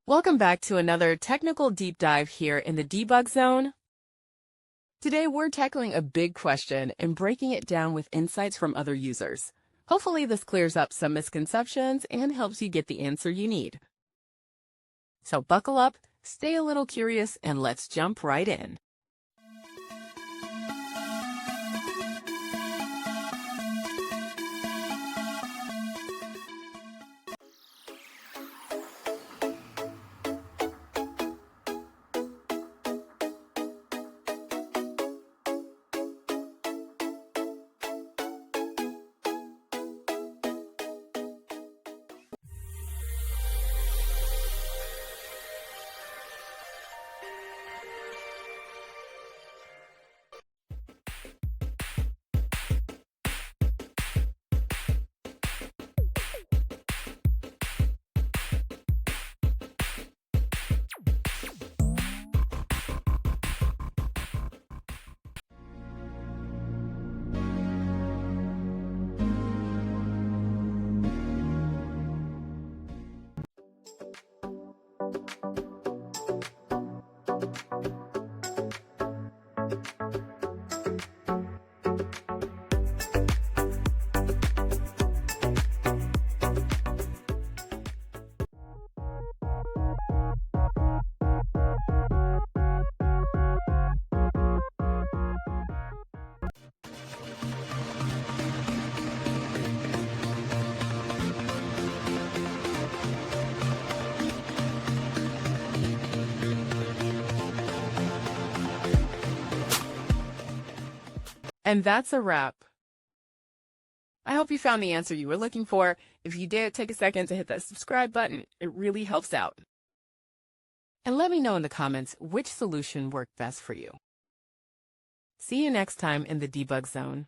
Welcome back to another technical deep dive here in the debug zone. Today we're tackling a big question and breaking it down with insights from other users. Hopefully this clears up some misconceptions and helps you get the answer you need. So buckle up, stay a little curious, and let's jump right in. And that's a wrap. I hope you found the answer you were looking for. If you did, take a second to hit that subscribe button. It really helps out. And let me know in the comments which solution worked best for you. See you next time in the debug zone.